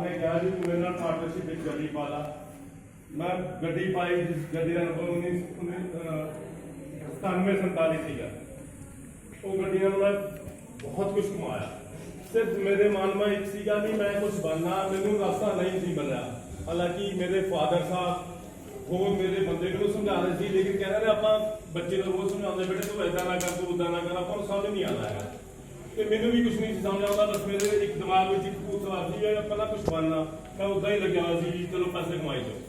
ने कहा जी तू मेरे पार्टनरशिप एक गड्डी पा ला। मैं गड्डी पाई जिस गड्डी का नंबर 9747 सीगा। वो गड्डी ने मैं बहुत कुछ कमाया। सिर्फ मेरे मन में एक सीगा भी मैं कुछ बनना, मैनू रास्ता नहीं सी मिला। हालांकि मेरे फादर साहब वो मेरे बंदे को समझा रहे थे, लेकिन कह रहे आप बच्चे को रोज समझाते बेटे तू ऐसा ना कर, तू उदा ना कर, आपको समझ नहीं आता है। तो मैंने भी कुछ नहीं समझ आता, बस मेरे एक दिमाग में एक भूत सवार थी पहला कुछ बनना। मैं उदा ही लगे हुआ सी चलो पैसे कमाई जाओ।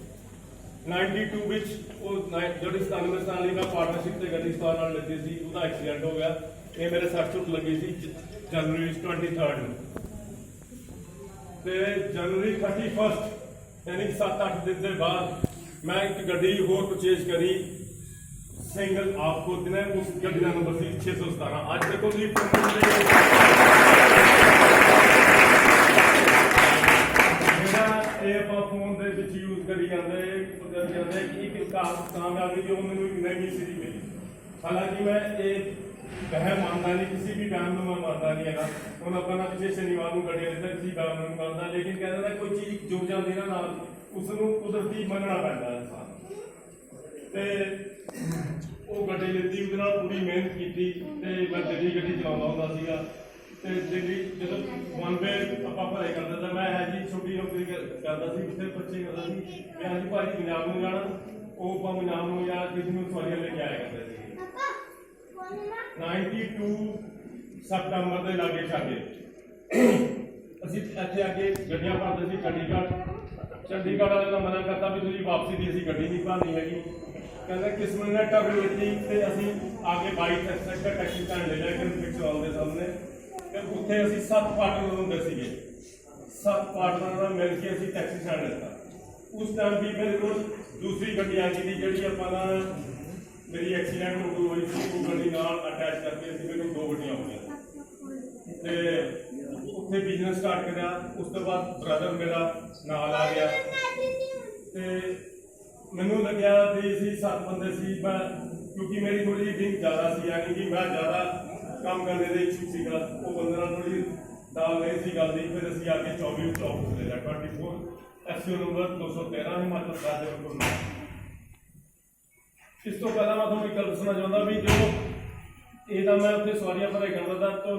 92 ਵਿੱਚ ਉਹ ਜਿਹੜੀ 97 ਸਾਲ ਦੀ ਮੈਂ ਪਾਰਟਨਰਸ਼ਿਪ ਤੇ ਗੱਡੀ ਸਟਾਰ ਨਾਲ ਲੱਗੀ ਸੀ, ਉਹਦਾ ਐਕਸੀਡੈਂਟ ਹੋ ਗਿਆ। ਇਹ ਮੇਰੇ ਸੱਟ ਸੁੱਟ ਲੱਗੀ ਸੀ ਜਨਵਰੀ 23 ਨੂੰ, ਤੇ ਜਨਵਰੀ 31 यानी 7-8 दिन के बाद मैं एक गड्डी होर परचेज करी सिंगल। आपको दिन उस गड्डी का नंबर सी 617। आज देखो जी मेरा आप फोन के यूज करी जाते एक कामयाबी जो मैंने नहीं सी मिली। हालांकि मैं एक वह मानता नहीं, किसी भी काम में मैं मानता नहीं है। हम अपना पिछले शनिवार को गड्डियां देता, किसी काम में मानता, लेकिन कहता है कोई चीज जुड़ जाती ना नाल उसनों कुदरती मनना पैदा इंसान। ते वो गड्डी लेती उसदे नाल पूरी मेहनत की। मैं दिल्ली गड्डी चलाਉਂਦਾ ਹੁੰਦਾ ਸੀਗਾ ਤੇ दिल्ली ਜਦੋਂ वन वे ਆਪਾਂ ਭਰਾਈ ਕਰਦਾ ਤਾਂ मैं है जी छोटी नौकरी करता ਸੀ, ਉੱਥੇ ਬੱਚੇ करता ਸੀ मैं जी भाई पंजाब ਨੂੰ जाना, ਉਹ ਆਪਾਂ पंजाब ਨੂੰ ਜਾਂ ਕਿਸੇ ਨੂੰ ਸਵਾਰੀਆਂ ਲੈ ਕੇ ਆਇਆ ਕਰਦੇ ਸੀ। 92 ਸਤੰਬਰ ਦੇ ਲਾਗੇ ਛਾਗੇ ਅਸੀਂ ਇੱਥੇ ਆ ਕੇ ਗੱਡੀਆਂ ਭਰਦੇ ਸੀ। ਚੰਡੀਗੜ੍ਹ ਵਾਲੇ ਦਾ ਮਨਾ ਕਰਤਾ ਵੀ ਤੁਸੀਂ ਵਾਪਸੀ ਦੀ ਅਸੀਂ ਗੱਡੀ ਨਹੀਂ ਭਰਨੀ ਹੈਗੀ। ਕਹਿੰਦੇ ਕਿਸਮਤ ਨੇ ਟੱਕਰ ਦਿੱਤੀ ਤੇ ਅਸੀਂ ਆ ਕੇ 22 ਸੈਕਟਰ ਟੈਕਸੀ ਸਟੈਂਡ ਲੈ ਲਿਆ ਫਿਕਸ ਹਾਲ ਦੇ ਸਾਹਮਣੇ। ਤੇ ਉੱਥੇ ਅਸੀਂ 7 ਪਾਰਟਨਰ ਹੁੰਦੇ ਸੀਗੇ। 7 ਪਾਰਟਨਰ ਨਾਲ ਮਿਲ ਕੇ ਅਸੀਂ ਟੈਕਸੀ ਸਟੈਂਡ ਲਿੱਤਾ। ਉਸ ਟਾਈਮ ਵੀ ਮੇਰੇ ਕੋਲ ਦੂਸਰੀ ਗੱਡੀ ਆ ਗਈ ਸੀ ਜਿਹੜੀ ਆਪਾਂ ਨਾ मेरी एक्सीडेंट हुई थी, वो गड्डी नाल अटैच करके मेरे 2 गड्डियां हो गई। उत्थे बिजनेस स्टार्ट करा। उस तो बाद ब्रदर मेरा नाल आ गया ते मैनू लग्या भी असीं 7 बंदे सी। मैं क्योंकि मेरी थोड़ी जी ड्रिंक ज़्यादा सी, यानी कि मैं ज़्यादा काम करने के इच्छुक सीगा। वो बंदे नाल थोड़ी दाल नहीं सी गलती। फिर असीं आके 24 ऑफिस ले लिया 24 SCO नंबर 213 हिमाचल प्रदेश। इस तो पहला मैं थोड़ी गल दसना चाहता भी जो ये मैं उत्थे सवारियां भराई करता था तो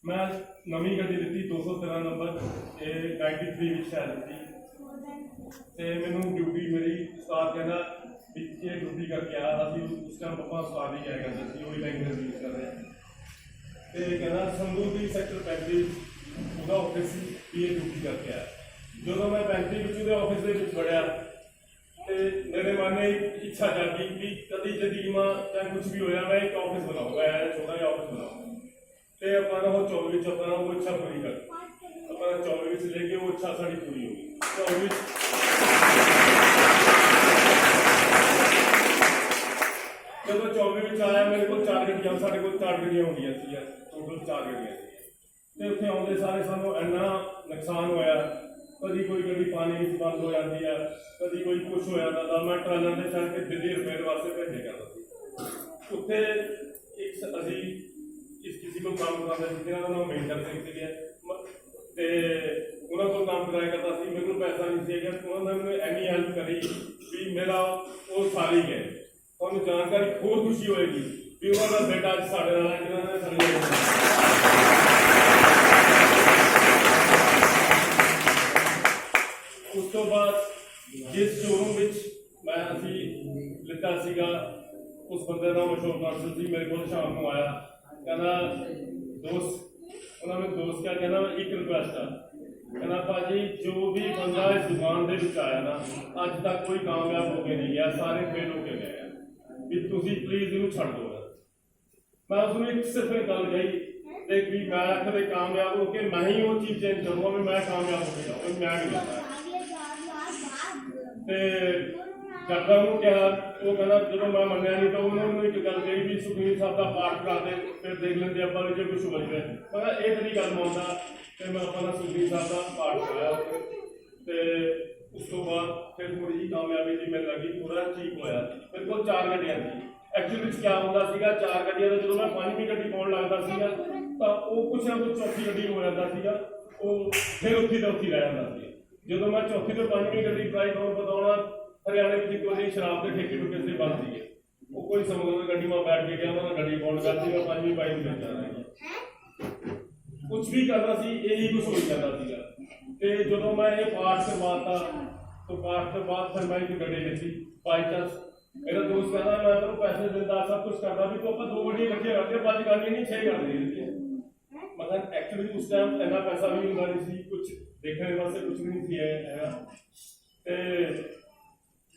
मैं नवी गड्डी लीती 213 नंबर 93 शायद लीती। तो मैनू ड्यूटी मेरी उस्ताद कहना भी ये ड्यूटी करके आया। अभी उस टाइम पापा उस्ताद ही क्या करते थे, वही लैंग्वेज यूज कर रहे हैं। तो कहना संधू की सैक्टर 35 ऑफिस ये ड्यूटी करके आया। जो मैं 35 ऑफिस के बढ़िया ਤੇ मेरे मन में इच्छा जागी कि कभी जिंदगी में चाहे कुछ भी होया मैं एक ऑफिस बनाऊंगा, छोटा जिहा ऑफिस बनाऊंगा। तो अपना वो 24 अपना वो इच्छा पूरी कर अपना 24 से लेके वो इच्छा साड़ी पूरी होगी। 24 जब 24 आया मेरे को 4 गड्डियां, साढ़े को 4 गड्डियां हो गई टोटल 4 गड्डियां। तो उत्थे आउंदे सारे सानू इन्ना नुकसान होया। कभी कोई गड्डी पानी में बंद हो जाती है, कभी कोई कुछ हो जाता था। मैं ट्रालर से चढ़ के दिल्ली रिपेयर वास्ते भेजे करता था। उत्थे एक असी इस किसी को काम कराते थे जिन्होंने नाम महेंद्र सिंह थे। उन्होंने को काम कराया करता सी, मैनू पैसा नहीं सी। उन्होंने मैंने इन्नी हेल्प करी भी मेरा वो सारे ही गए। तुहानू जानकारी होर खुशी होएगी भी उन्होंने बेटा अज साडे नाल है जिन्होंने सारी उस तो बाद जिस शोरूम मैं अभी लिता सीगा उस बंदे का मशहूर काउंसल सी मेरे को शाम को आया। कहना दोस्त उन्होंने दोस्त क्या कहना एक रिक्वेस्ट है, कहना भाजी जो भी बंदा इस दुकान के आया ना अज तक कोई कामयाब होके नहीं गया, सारे फेल होके गए भी तुसी प्लीज इनू छड़ दो। मैं उसने एक सिर्फ एक गल कही देख भी मैं कदे कामयाब होके मैं ही वो चीज चेंज करूँगा भी मैं कामयाब हो गया मैं नहीं करता। डॉक्टर को कहा वो कहना जो मैं मनिया नहीं तो उन्होंने एक गल कही भी सुखबीर साहब का पाठ करा दे फिर देख लेंगे आप जो कुछ बच गए। मैं ये तरी गल मानता तो मैं अपना सुखबीर साहब का पाठ कराया। तो उस तो बाद फिर थोड़ी जी कामयाबी जी मिल लगी, थोड़ा ठीक होया। मेरे को 4 गड्डियां थी। एक्चुअली क्या होता सीगा 4 गड्डियां का जो मैं 5वीं गड्डी पाउण लगता सीगा तो वो कुछ ना कुछ चौथी गड्डी हो जाता सीगा, वो फिर उत्थे दा उत्थे रह जाता सी। ਜਦੋਂ ਮੈਂ ਚੌਥੀ ਤੋਂ ਪੰਜਵੀਂ ਗੱਡੀ ਟਰਾਈ ਕਰੂੰ ਬਤਾਉਣਾ ਹਰਿਆਣੇ ਵਿੱਚ ਇੱਕ ਵਾਰੀ ਸ਼ਰਾਬ ਦੇ ਠੇਕੇ ਟੁਕੇ ਸੇ ਬੰਦ ਸੀਗੇ ਉਹ ਕੋਈ ਸਮਝਦਾ ਗੱਡੀ ਮੈਂ ਬੈਠ ਕੇ ਗਿਆ ਉਹਨਾਂ ਨੇ ਗੱਡੀ ਬੌਂਡ ਕਰਤੀ ਮੈਂ ਪੰਜਵੀਂ ਪਾਈ ਨੂੰ ਜਾ ਰਿਹਾ ਕੁਝ ਵੀ ਕਰਨਾ ਸੀ ਇਹੀ ਕੁਝ ਹੋਈ ਜਾਂਦਾ ਸੀਗਾ ਤੇ ਜਦੋਂ ਮੈਂ ਇਹ ਪਾਠ ਕਰਵਾਤਾ तो पाठ के बाद फिर मैं एक गड्डी लेती बाई चांस मेरा दोस्त कहता मैं तेरे पैसे देता सब कुछ करता भी तो अपन दो गड्डी इकट्ठे करते 5 गाड़ियां नहीं 6 गाड़ियां लेती मगर एक्चुअली उस टाइम इतना पैसा भी नहीं होता नहीं कुछ देखने वास्ते कुछ भी नहीं थी है ते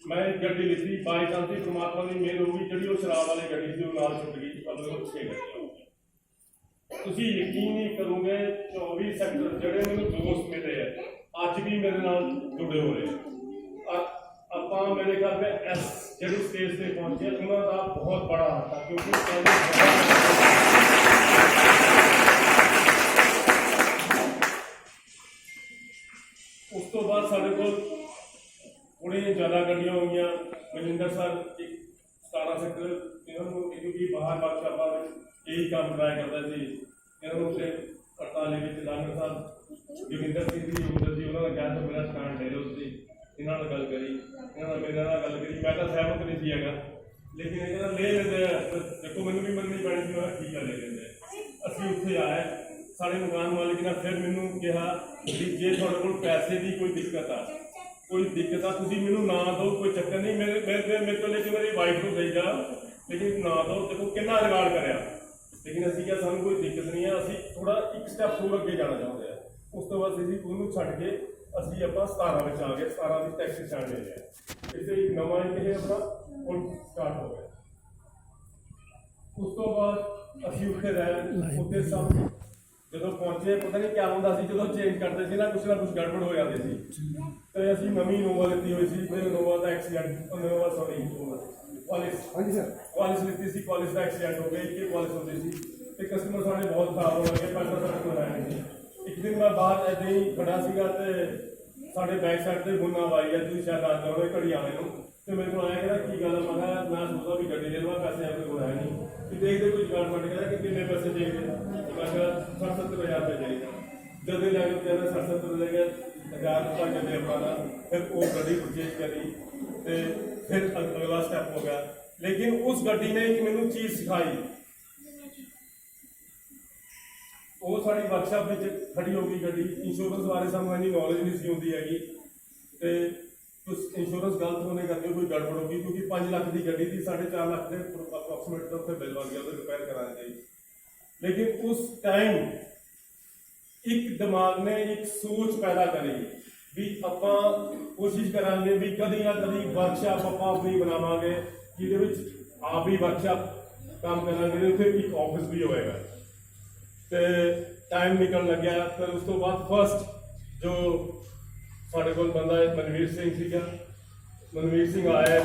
मैं एक गड्डी लेती बाई चांस ही परमात्मा की मेहर होगी जी वो शराब वाली गड्डी थी वो नाल छुट गई अब 6 गड्डियां हो गई तुसी यकीन नहीं करोगे 24 सेक्टर ਜਿਹੜੇ ਮੈਨੂੰ ਦੋਸਤ ਮਿਲੇ ਹੈ ਅੱਜ ਵੀ ਮੇਰੇ ਨਾਲ ਜੁੜੇ ਹੋਏ ਆਪਾਂ मेरे ख्याल में इस जड़ी स्टेज पे पहुंचे उन्होंने बहुत बड़ा हाथ था क्योंकि उस तो बाद साढ़े को थोड़ी ज़्यादा गड्डियां हो गई मनिंदर सर एक 17 सेक्टर क्योंकि बाहर बादशाह यही काम ट्राई करता सी इन्होंने हड़ताली में लानर साहब जोगिंदर सिंह जी जोगिंदर जी उन्होंने कहा तो मेरा स्टैंड ले लो उसकी इन्होंने गल करी इन्होंने मेरे नाल गल करी मैं तो सहमत नहीं थी है लेकिन ये ले लेंगे देखो मैंने भी मननी पैनी थी मैं ठीक है ले लेंगे असी उत्थे आए साढ़े मकान मालिक ने फिर मैनू कहा कि जे थोड़े को पैसे की कोई दिक्कत आ तुम मैनू ना दो कोई चक्कर नहीं मेरे को लेके मेरी वाइफ को दे जा लेकिन ना दो देखो कितना रिगार्ड कराया लेकिन असी क्या सानू कोई दिक्कत नहीं है असी थोड़ा एक स्टैप होर अगे जाना चाहते हैं उस तो बाद असी उन्होंने छड्ड के ਅਸੀਂ ਆਪਾਂ 17 ਵਿੱਚ ਆ ਗਏ 17 ਦੀ ਟੈਕਸੀ ਸਟੈਂਡ ਲੈ ਲਿਆ ਇਸੇ ਇੱਕ ਨਵਾਂ ਇਹ ਆਪਣਾ ਹੁਣ ਸਟਾਰਟ ਹੋ ਗਿਆ ਉਸ ਤੋਂ ਬਾਅਦ ਅਸੀਂ ਉੱਥੇ ਰਹੇ ਉੱਥੇ ਸਭ ਜਦੋਂ ਪਹੁੰਚੇ ਪਤਾ ਨਹੀਂ ਕੀ ਹੁੰਦਾ ਸੀ ਜਦੋਂ ਚੇਂਜ ਕਰਦੇ ਸੀ ਨਾ ਕੁਝ ਗੜਬੜ ਹੋ ਜਾਂਦੀ ਸੀ ਤੇ ਅਸੀਂ ਨਵੀਂ ਨੋਵਾ ਲਿੱਤੀ ਹੋਈ ਸੀ ਫਿਰ ਨੋਵਾ ਦਾ ਐਕਸੀਡੈਂਟ ਨੋਵਾ ਸੌਰੀ ਕਾਲਿਸ ਹਾਂਜੀ ਸਰ ਕਾਲਿਸ ਲਿੱਤੀ ਸੀ ਕਾਲਿਸ ਦਾ ਐਕਸੀਡੈਂਟ ਹੋ ਗਿਆ ਇੱਕ ਕਾਲਿਸ ਹੁੰਦੀ ਸੀ ਤੇ ਕਸਟਮਰ ਸਾਡੇ ਬਹੁਤ ਖਰਾਬ ਹੋ ਗਏ ਪੈਸਾ ਸਾਡੇ ਕੋਲ ਆਇਆ ਨਹੀਂ एक दिन मैं बाहर ऐसे ही खड़ा सीगा ते साढ़े बैक साइड से बुना आई है तुम शायद आ जाओ घड़ी आने को तो मेरे को आया कहना की गल मैं सोचा भी गड्डी ले लवा पैसे अपने को है नहीं कि देखते कोई गाड़ फट गया कि कितने पैसे चाहिए मैं कहा 60-70 हज़ार रुपये चाहिए जल्दी लैके कहना 60-70 ले गए 1000 रुपया कहते अपना फिर वो गड्डी परचेज करी तो फिर अगला स्टैप हो गया लेकिन उस गड्डी ने एक मैनू चीज़ सिखाई वो साड़ी वर्कशॉप में खड़ी होगी गड्डी इंश्योरेंस बारे सानू इन्नी नॉलेज नहीं सी होंदी हैगी ते कुछ इंश्योरेंस गलत होने करके कोई गड़बड़ होगी क्योंकि 5 लाख की गड्डी थी 4.5 लाख के अप्रोक्सीमेट तो उत्थे बिल बन गया तो रिपेयर कराना चाहिए लेकिन उस टाइम एक दिमाग ने एक सोच पैदा करी भी आपां कोशिश करांगे भी कदी ना कदी वर्कशॉप आपां अपनी बनावांगे जिहदे विच आप ही वर्कशॉप काम करांगे उत्थे एक ऑफिस भी होएगा तो टाइम निकल लग गया फिर उस तो बाद फर्स्ट जो साढ़े को बंदा मनवीर सिंह सीगा मनवीर सिंह आया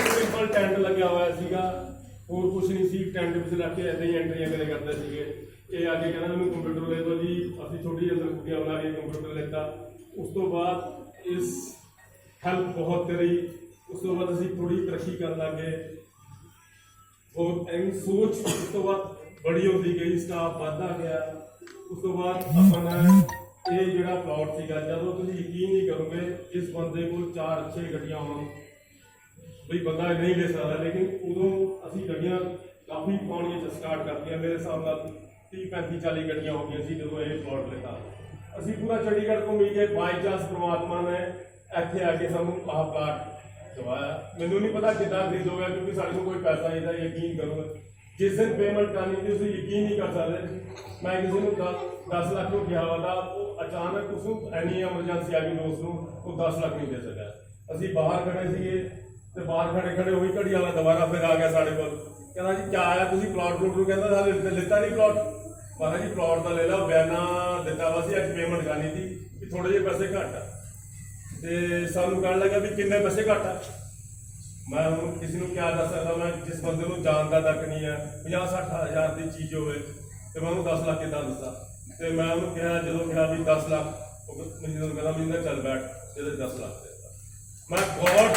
सिंपल टेंट लग्या हुआ सीगा और कुछ नहीं सी टेंट में रख के ऐसे ही एंट्रियां करे करते थे ये आगे कहना मैं कंप्यूटर ले दो जी अभी छोटी अंदर कुटियां बना के कंप्यूटर लेता उस तो बाद इस हेल्प बहुत करी उस तो बाद असीं थोड़ी तरक्की करन लग गए और एंड सोच उस तो बाद बड़ी होती गई स्टाफ बढ़ता गया उस तो बाद अपना ये जो प्लॉट सीगा जो तुम यकीन नहीं करोगे इस बंदे को 4-6 गड्डियां हो भाई बंदा नहीं ले सकता लेकिन उदों असी गड्डियां काफ़ी पानी स्टार्ट कर दिया मेरे हिसाब से 30-35-40 गड्डियां हो गई जो ये प्लॉट लेता असी पूरा चंडीगढ़ घूमी गए बाई चांस परमात्मा ने इतने आके सानू आह प्लाट दवाया मैनू नहीं पता कितना खरीद हो गया क्योंकि साढ़े को कोई पैसा नहीं था यकीन करो जिस दिन पेमेंट करनी थी उसे यकीन नहीं कर सकते मैं किसी को 10 लाख को किया हुआ था वो अचानक उसको एनी एमरजेंसी आ गई दोस्त को वो 10 लाख नहीं दे सका असी बाहर खड़े थे तो बाहर खड़े खड़े हुई घड़ी वाला दोबारा फिर आ गया साढ़े को कहना जी क्या आया तुम प्लॉट प्लूट को कहता लिता नहीं प्लॉट महाराज जी प्लॉट का ले लो बयाना दिता वा सी अज पेमेंट करनी थी कि थोड़े जे पैसे घट आ तो सानू कह लगा भी किन्ने पैसे घट आ मैं हूँ किसी को क्या दस सकता मैं जिस बंदे को जानता तक नहीं है 50-60 हज़ार की चीज़ हो तो मैं 10 लाख कितना दसा तो मैं उन्होंने कहा जो कहा भी 10 लाख मैं कहता भी चल बैठ जो 10 लाख देता मैं गॉड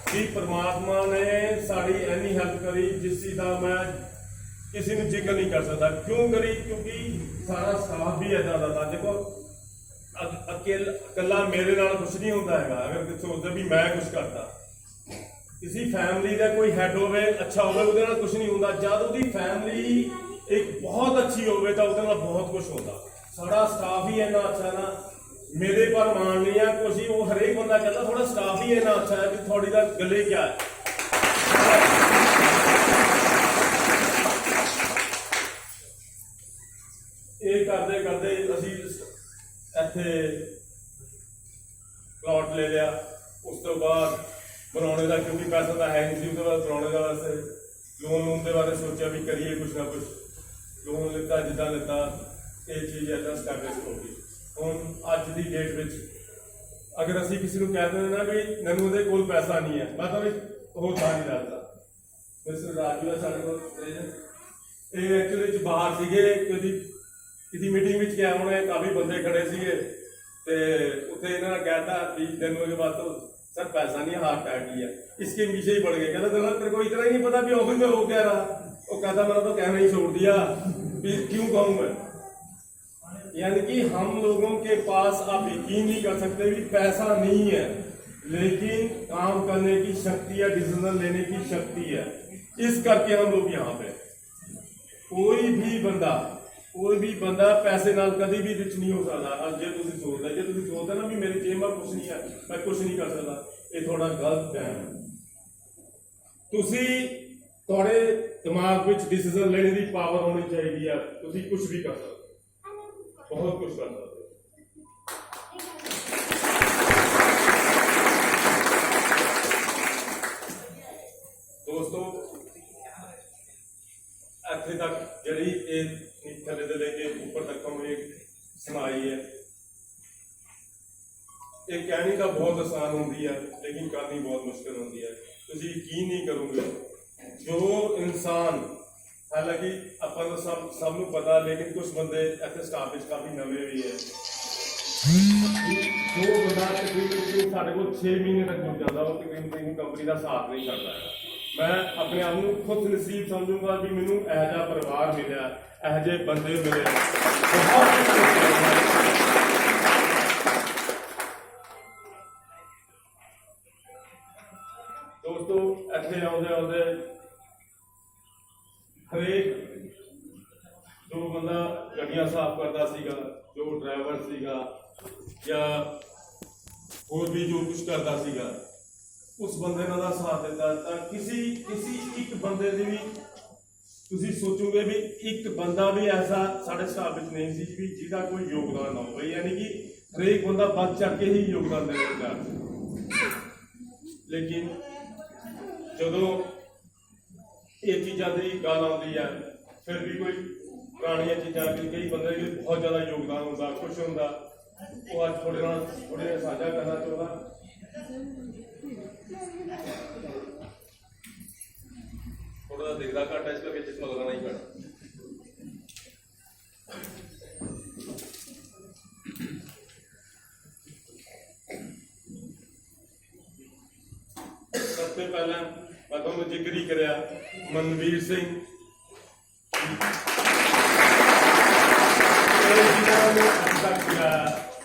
भी परमात्मा ने साड़ी ऐनी हेल्प करी जिस चीज का मैं किसी ने जिक्र नहीं कर सकता। क्यों करी? क्योंकि सारा स्टाफ भी ऐसा का था। देखो अकेला मेरे नाल कुछ नहीं होता है। अगर सोचते भी मैं कुछ करता, किसी फैमिली का कोई हैड होवे अच्छा होवे ਉਹਦੇ ਨਾਲ कुछ नहीं होता। जब ਉਹਦੀ फैमिली एक बहुत अच्छी होवे तो ਉਹਦੇ ਨਾਲ बहुत कुछ होता। सारा स्टाफ ही इतना अच्छा ना, मेरे पर मान नहीं है कुछ ही, वो हरेक बंदा कहता थोड़ा स्टाफ ही इतना अच्छा है कि थोड़ी दा गले क्या है। ये करते करते असी ਇੱਥੇ प्लॉट ले लिया। उस तो बाद बनाने का क्योंकि पैसा तो है नहीं, उसके बाद बनाने का वास्ते लोन के बारे सोचा भी करिए कुछ ना कुछ, लोन लिता जिदा लिता ये चीज़ ऐसा स्टैबलिश होगी। हम अज की डेट में अगर असी किसी को कह दें ना भी ननू दे कोल पैसा नहीं है, मैं तो वो था नहीं दसदा। मिस्टर राजू है साढ़े को एक्चुअली बाहर सीगे किसी मीटिंग में क्या उन्होंने काफ़ी बंदे खड़े सीगे ते उत्थे इन्होंने कहता भी ननू के बाद तो सर पैसा नहीं है, हार्ट अटैक ही है। इसके पीछे ही पड़ गए। कहता तेरे को इतना ही नहीं पता भी ऑफिस में हो क्या रहा। वो कहता मैंने तो कहना ही छोड़ दिया भी क्यों कहूँ मैं। यानी कि हम लोगों के पास आप यकीन नहीं कर सकते भी पैसा नहीं है, लेकिन काम करने की शक्ति है, डिसीजन लेने की शक्ति है। इस करके हम लोग यहाँ पे कोई भी बंदा पैसे नाल कभी भी रिच नहीं हो सकता। जे तुम सोचते ना भी मेरे जेब में कुछ नहीं है, मैं कुछ नहीं कर सकता, ये थोड़ा गलत है। थोड़े दिमाग में डिसीजन लेने की पावर होनी चाहिए। तुम कुछ भी कर सकते, बहुत कुछ कर सकते। दोस्तों इतने तक जी थले से लेके ऊपर तक हम एक सुनाई है। एक कहनी तो बहुत आसान होती है लेकिन करनी बहुत मुश्किल होती है। तुम यकीन नहीं करोगे जो इंसान, हालांकि अपन तो सबनों पता, लेकिन कुछ बंदे इतने स्टाफ काफी नवे भी है। जो बंदा तकरीबन साढ़े को 6 महीने तक जुड़ जाता वो तकरीबन कंपनी का साथ नहीं करता है। मैं अपने आप को खुद नसीब समझूंगा भी मैनू यह परिवार मिले, यह बंदे मिले, दोस्तों इतने आते आते हरेक जो बंदा गड्डियां साफ करता सीगा, जो ड्राइवर सीगा या होर भी जो कुछ करता सीगा, उस बंदे ने साथ दिता। किसी एक बंदे की भी तुम सोचोगे भी एक बंदा भी ऐसा साढ़े स्टाफ में नहीं सी भी जिसका कोई योगदान ना हो। यानी कि हरेक बंदा बच चढ़ के ही योगदान देना। लेकिन जो ये चीज़ों की गल आती है फिर भी कोई पुरानिया चीज़ा कई बंदे भी बहुत ज़्यादा योगदान होता, कुछ होता, वो अज थोड़े साझा करना चाहता। थोड़ा दिखता घट है, इस करके चश्मा लगाना ही पड़ा। सबसे पहले मैं तुम जिक्र ही कराया मनवीर सिंह,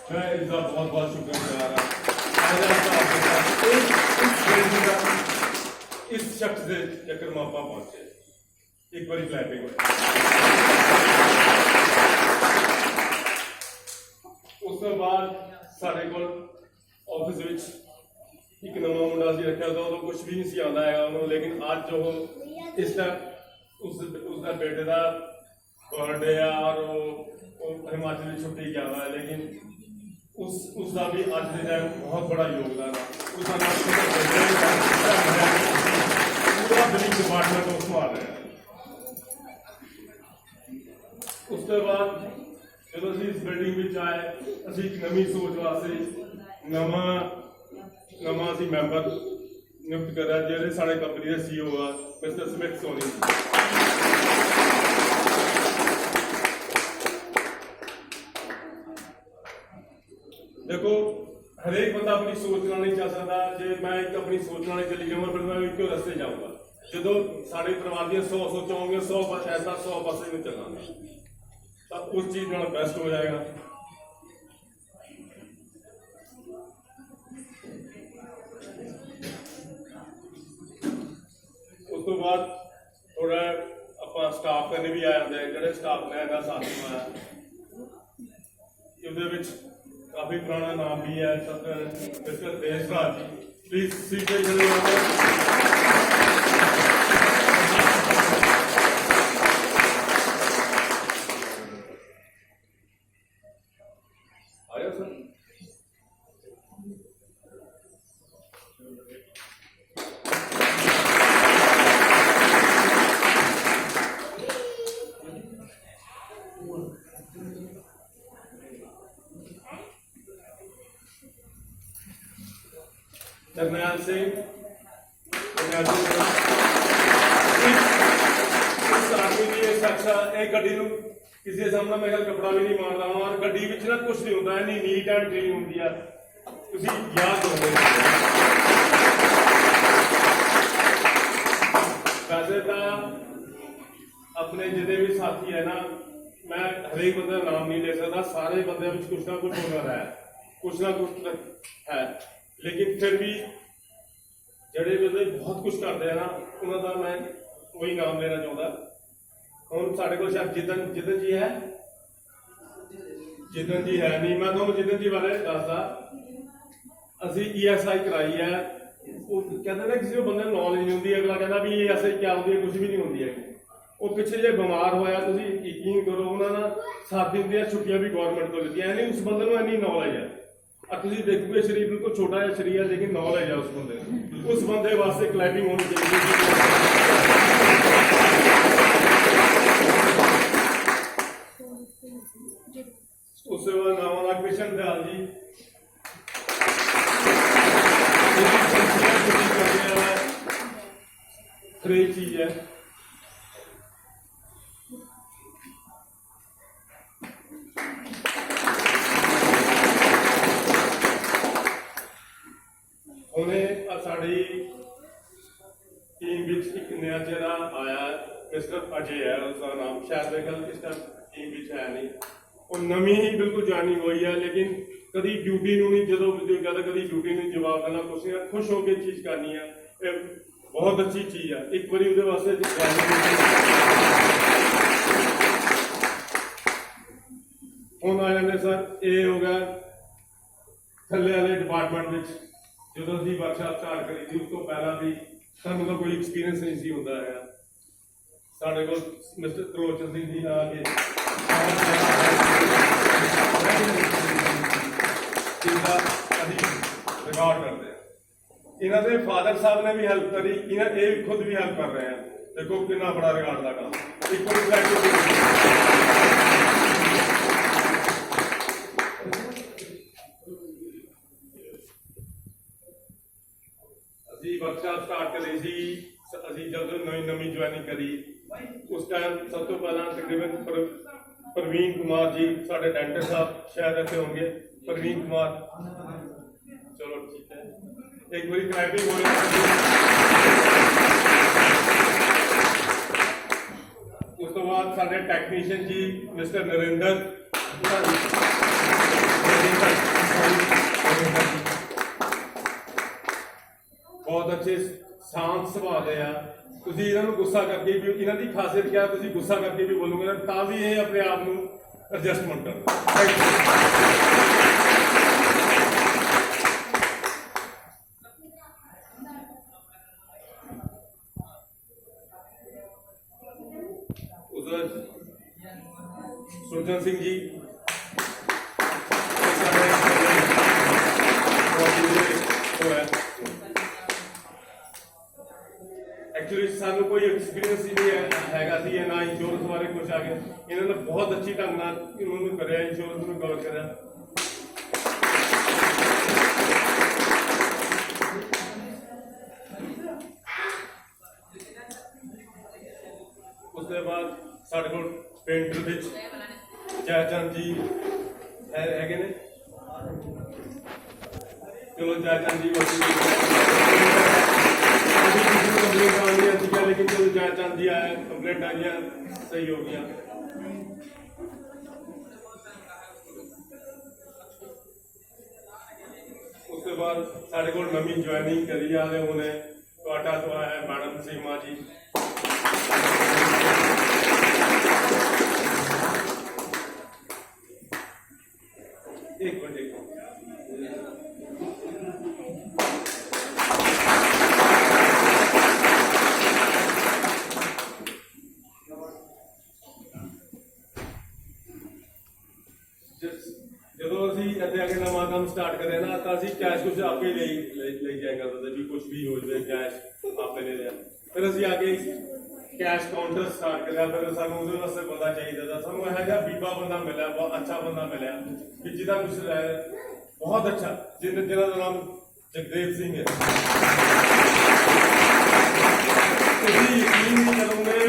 मैं इसका बहुत बहुत शुक्रिया इस शख्स के चक्कर में आप पहुंचे। एक बार क्लैपिंग उसके बाद साढ़े को ऑफिस में एक नवा मुंडा सी रखा था, उदों कुछ भी नहीं सी आंदा है उन्होंने, लेकिन अज वो इस उसका बेटे का बर्थडे है और वो हिमाचल की छुट्टी गया हुआ है, लेकिन उसका भी अज के टाइम बहुत बड़ा योगदान है। पूरा बिलिंग डिपार्टमेंट वो संभाल रहे हैं। उसके बाद जो अभी इस बिल्डिंग में आए अभी एक नवी सोच वास्ते नवा मैंबर नियुक्त करा जो साढ़े कंपनी के CEO आ मिस्टर स्मिथ सोनी। देखो हरेक बंदा अपनी सोच ना नहीं चल सकता। जो मैं एक अपनी अपनी सोच नाल चली जाऊंगा, फिर मैं एक रस्ते जाऊंगा। जो साढ़े परिवार दी 100 सोचा होंगे 100 ऐसा 100 पासे में चलांगा, तो उस चीज नाल बेस्ट हो जाएगा। उस तो बाद थोड़ा अपना स्टाफ करने भी आ जाते हैं, जो स्टाफ नया साथ आया काफी पुराना नाम भी है mister Deshraj ji, please seat पे चले आया सर। जगनैन सिंह गड्डी किसी सामने मैं कपड़ा भी नहीं मारता हूँ, और गड्डी ना कुछ नहीं होता है, नहीं नीट एंड क्लीन होती है, याद करोगे। वैसे तो अपने जितने भी साथी है ना, मैं हरेक बंदे का नाम नहीं ले सकता, सारे बंदे कुछ ना कुछ हुनर है, कुछ ना कुछ है, लेकिन फिर भी जड़े बंदे बहुत कुछ करते हैं ना, उन्होंने मैं वही नाम लेना चाहता। हम साढ़े को शायद जिदन जी है, जिदन जी है नहीं, मैं तुम जिदन जी बारे दसदा। असी ESI कराई है, कहते ना किसी को बंदे नॉलेज नहीं होती, अगला कहना भी ESI क्या होती है, कुछ भी नहीं होती है। वो पिछले जो बीमार होया, यकीन करो उन्होंने 7 दिन दी छुट्टियां भी गौरमेंट को लीतियां, नहीं उस बंदे को इन्नी नॉलेज है। देखोगे शरीर बिल्कुल छोटा है शरीर है, लेकिन नॉलेज है उस बंदे, उस बंदे वास्ते क्लैपिंग होनी चाहिए। उसके बाद नाम कृष्ण दयाल जी, हरेक चीज है। उन्हें साड़ी टीम एक नया चेहरा आया, मिस्टर अजय है उसका नाम, शायद मेरे इस टाइम टीम है नहीं, और नवी ही बिल्कुल ज्वाइनिंग हुई है, लेकिन कभी ड्यूटी नहीं, जो कहता कभी ड्यूटी नहीं जवाब देना, कुछ नहीं, खुश होकर चीज करनी है, बहुत अच्छी चीज है। एक बार उसके वास्ते हम आ जाते सर, ये हो गया थले वाले डिपार्टमेंट में जो अभी वर्कशॉप स्टार्ट करी थी, उस तो पहला भी सानू तो कोई एक्सपीरियंस नहीं सी होता है। साढ़े को मिस्टर त्रिलोचन सिंह जी आके रिकॉर्ड करते हैं, इन्होंने फादर साहब ने भी हेल्प करी, ये खुद भी हेल्प कर रहे हैं, देखो कितना बड़ा रिकॉर्ड का काम। वर्कशॉप स्टार्ट करी थी जब नवी ज्वाइनिंग करी, उस टाइम सब तो पहला तकरीबन प्रवीण कुमार जी साढ़े डेंटर साहब शायद ऐसे होंगे, प्रवीण कुमार, चलो ठीक है, एक बारी क्लैपिंग हो उस तो बाद साढ़े टेक्नीशियन जी मिस्टर नरेंद्र, बहुत अच्छे शांत सुभाव के आ, इन्होंने गुस्सा करके भी, इन्हों की खासियत क्या, गुस्सा करके भी बोलोगे तो भी ये अपने आप को एडजस्टमेंट कर। सुरजन सिंह जी एक्चुअली सानू कोई एक्सपीरियंस ही नहीं है ना इंश्योरेंस बारे कुछ आ गया, इन्होंने बहुत अच्छी ढंग इन्होंने कराया, इंश्योरेंस में कवर कराया। उसके बाद साढ़े को पेंटर जयचंद जी है ने, चलो जयचंद जी कंप्लेंट आनी थी लेकिन चलो जांच आंदी है कंप्लेंट आई सही हो गया। उसके बाद साढ़े को नवी ज्वाइनिंग करी आए उन्हें टोटा तो आया मैडम सीमा जी। एक मिनट ਜਦੋਂ ਅਸੀਂ ਇੱਥੇ ਆ ਕੇ ਨਵਾਂ ਕੰਮ ਸਟਾਰਟ ਕਰਿਆ ਨਾ ਤਾਂ ਅਸੀਂ ਕੈਸ਼ ਕੁਝ ਆਪੇ ਲਈ ਜਾਇਆ ਕਰਦੇ ਵੀ ਕੁਝ ਵੀ ਹੋ ਜਾਵੇ ਕੈਸ਼ ਆਪੇ ਲੈ ਲਿਆ। ਫਿਰ ਅਸੀਂ ਆ ਕੇ ਕੈਸ਼ ਕਾਊਂਟਰ ਸਟਾਰਟ ਕਰਿਆ। ਫਿਰ ਸਾਨੂੰ ਉਹਦੇ ਵਾਸਤੇ ਬੰਦਾ ਚਾਹੀਦਾ था। ਸਾਨੂੰ ਇਹੋ ਜਿਹਾ ਬੀਬਾ ਬੰਦਾ ਮਿਲਿਆ, ਬਹੁਤ ਅੱਛਾ ਬੰਦਾ ਮਿਲਿਆ ਕਿ ਜਿਹਦਾ ਕੁਝ ਬਹੁਤ ਅੱਛਾ, ਜਿਹਨਾਂ ਦਾ ਨਾਮ ਜਗਦੇਵ ਸਿੰਘ ਹੈ। ਤੁਸੀਂ ਯਕੀਨ ਨਹੀਂ ਕਰੋਗੇ,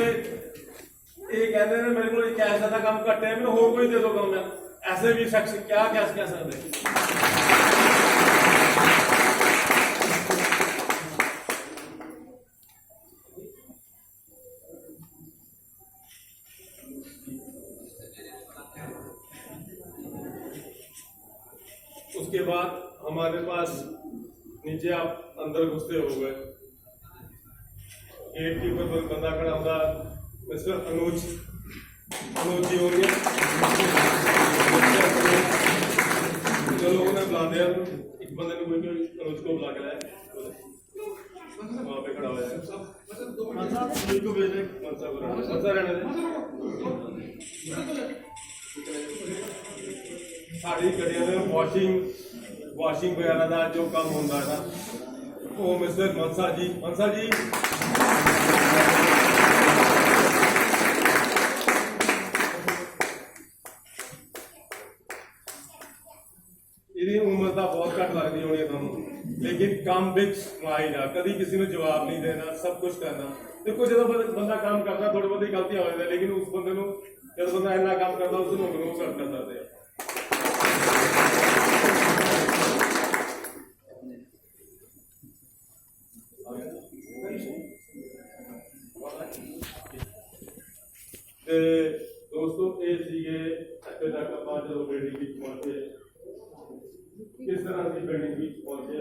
ਇਹ ਕਹਿੰਦੇ ਨੇ ਮੇਰੇ ਕੋਲ ਕੈਸ਼ ਦਾ ਕੰਮ ਘੱਟ ਹੈ, ਮੈਨੂੰ ਹੋਰ ਕੋਈ ਦੇ ਦੋ ਕੰਮ ਹੈ। ऐसे भी शख्स क्या कैसे कह सकते उसके बाद हमारे पास नीचे आप अंदर घुसते हो गए, गेट कीपर बंदा खड़ा होगा मिस्टर अनुज जी हो गया। चलो उन्हें बुला दिया, एक बंदे ने कोई अनुज को बुला के लाया, वहाँ पे खड़ा हुआ है को भेजे मनसा रहने साड़ी गड्डियां में वॉशिंग वगैरह का जो काम होता है ना वो मिस्टर मनसा जी ਇਹਦੀ ਉਮਰ ਤਾਂ ਬਹੁਤ ਘੱਟ ਲੱਗਦੀ ਹੋਣੀ ਤੁਹਾਨੂੰ, ਲੇਕਿਨ ਕੰਮ ਵਿੱਚ ਮਾਹਿਰ ਆ, ਕਦੀ ਕਿਸੇ ਨੂੰ ਜਵਾਬ ਨਹੀਂ ਦੇਣਾ, ਸਭ ਕੁਝ ਕਰਨਾ। ਦੇਖੋ ਜਦੋਂ ਬੰਦਾ ਕੰਮ ਕਰਦਾ ਥੋੜੀ ਬਹੁਤੀ ਗਲਤੀਆਂ ਹੋ ਜਾਂਦੀਆਂ, ਲੇਕਿਨ ਉਸ ਬੰਦੇ ਨੂੰ ਜਦੋਂ ਬੰਦਾ ਇੰਨਾ ਕੰਮ ਕਰਦਾ ਉਸ ਨੂੰ ਇਗਨੋਰ ਕਰ ਸਕਦੇ ਆ। ਤੇ ਦੋਸਤੋ ਇਹ ਸੀਗੇ ਇੱਥੇ ਤੱਕ ਆਪਾਂ ਜਦੋਂ ਬਿਲਡਿੰਗ ਵਿੱਚ ਪਹੁੰਚੇ, किस तरह की बिल्डिंग पहुंचे।